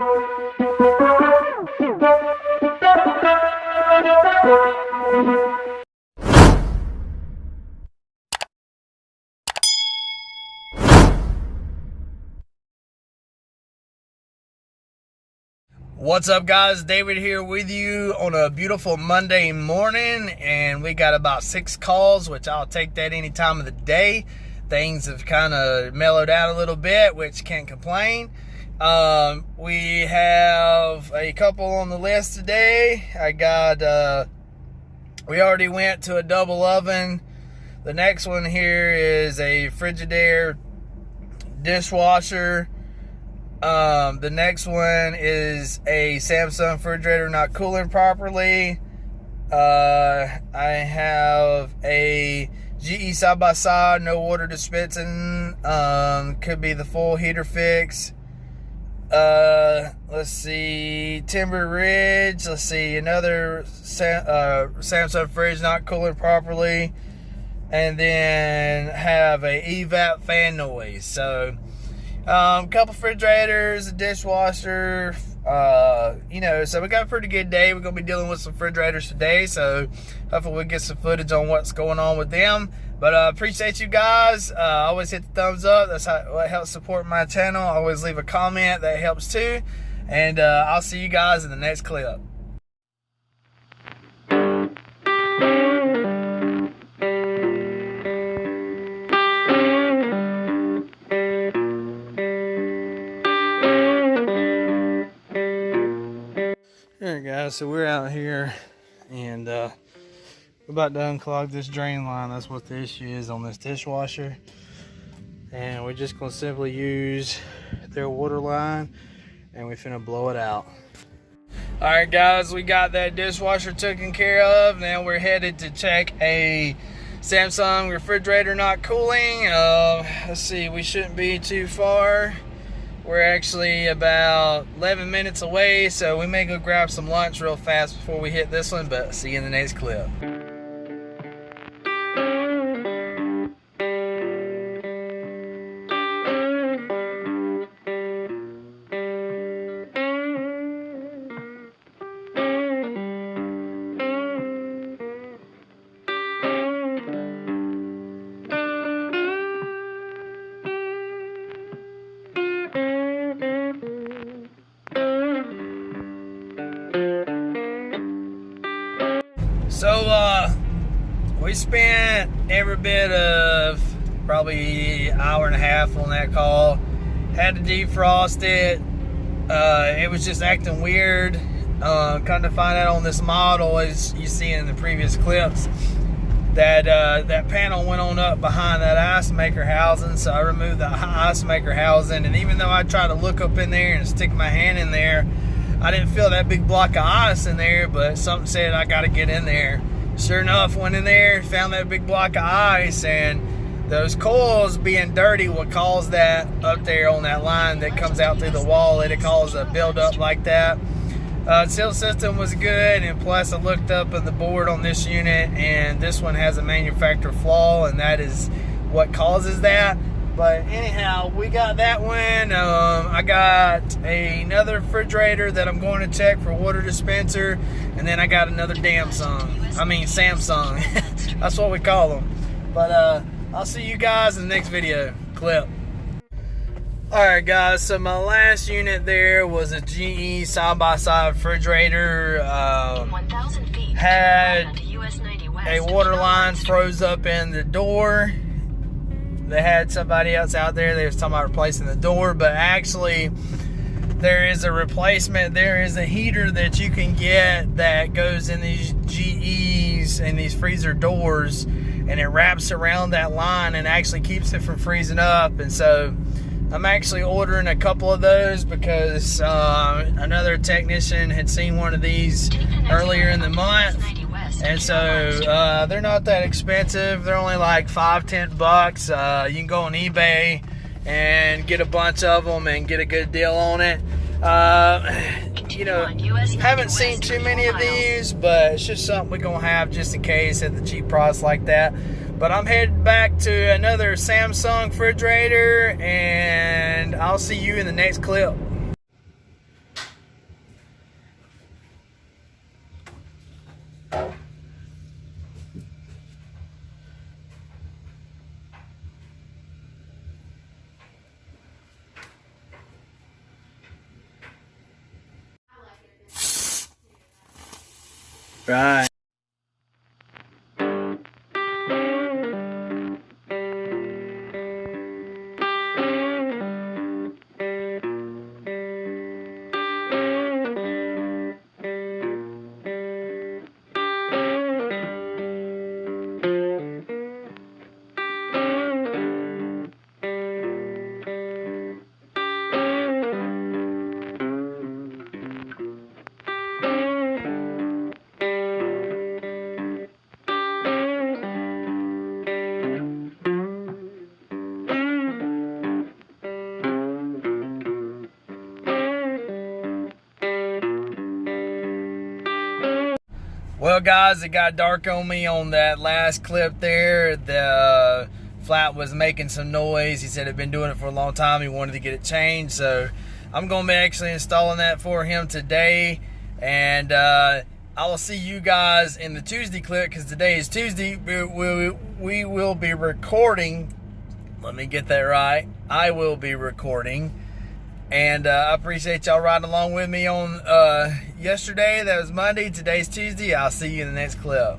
What's up, guys? David here with you on a beautiful Monday morning, and we got about 6 calls, which I'll take that any time of the day. Things have kind of mellowed out a little bit, which can't complain. We have a couple on the list today. We already went to a double oven. The next one here is a Frigidaire dishwasher. The next one is a Samsung refrigerator not cooling properly. I have a GE side-by-side, no water dispensing. Could be the full heater fix. Let's see, Timber Ridge. Let's see, another Samsung fridge not cooling properly. And then have a EVAP fan noise. So couple refrigerators, a dishwasher, so we got a pretty good day. We're going to be dealing with some refrigerators today, so hopefully we'll get some footage on what's going on with them. But appreciate you guys. Always hit the thumbs up. That's what helps support my channel. Always leave a comment. That helps too. And I'll see you guys in the next clip. Alright guys, so we're out here and we're about to unclog this drain line. That's what the issue is on this dishwasher, and we're just going to simply use their water line and we're finna blow it out. Alright guys, we got that dishwasher taken care of. Now we're headed to check a Samsung refrigerator not cooling. Let's see, we shouldn't be too far. We're actually about 11 minutes away, so we may go grab some lunch real fast before we hit this one, but see you in the next clip. So we spent every bit of probably an hour and a half on that call. Had to defrost it. It was just acting weird. Come to find out on this model, as you see in the previous clips, that that panel went on up behind that ice maker housing. So I removed the ice maker housing, and even though I tried to look up in there and stick my hand in there, I didn't feel that big block of ice in there, but something said I got to get in there. Sure enough, went in there, found that big block of ice, and those coils being dirty would cause that up there on that line that comes out through the wall. It'd cause a buildup like that. Seal system was good, and plus I looked up at the board on this unit, and this one has a manufacturer flaw, and that is what causes that. But anyhow, we got that one. I got another refrigerator that I'm going to check for water dispenser, and then I got another Samsung. That's what we call them. But I'll see you guys in the next video clip. Alright guys, so my last unit there was a GE side-by-side refrigerator. Had a water line froze up in the door. They had somebody else out there. They was talking about replacing the door, but actually there is a replacement. There is a heater that you can get that goes in these GEs and these freezer doors, and it wraps around that line and actually keeps it from freezing up. And so I'm actually ordering a couple of those because another technician had seen one of these earlier in the month. And so they're not that expensive. They're only like $5-10. You can go on eBay and get a bunch of them and get a good deal on it. Haven't seen too many of these, but it's just something we're gonna have just in case at the cheap price like that. But I'm headed back to another Samsung refrigerator, and I'll see you in the next clip. Right. Well, guys, it got dark on me on that last clip there. The flat was making some noise. He said he'd been doing it for a long time. He wanted to get it changed. So I'm going to be actually installing that for him today. And I will see you guys in the Tuesday clip, because today is Tuesday. We will be recording. Let me get that right. I will be recording. And I appreciate y'all riding along with me on yesterday. That was Monday. Today's Tuesday. I'll see you in the next clip.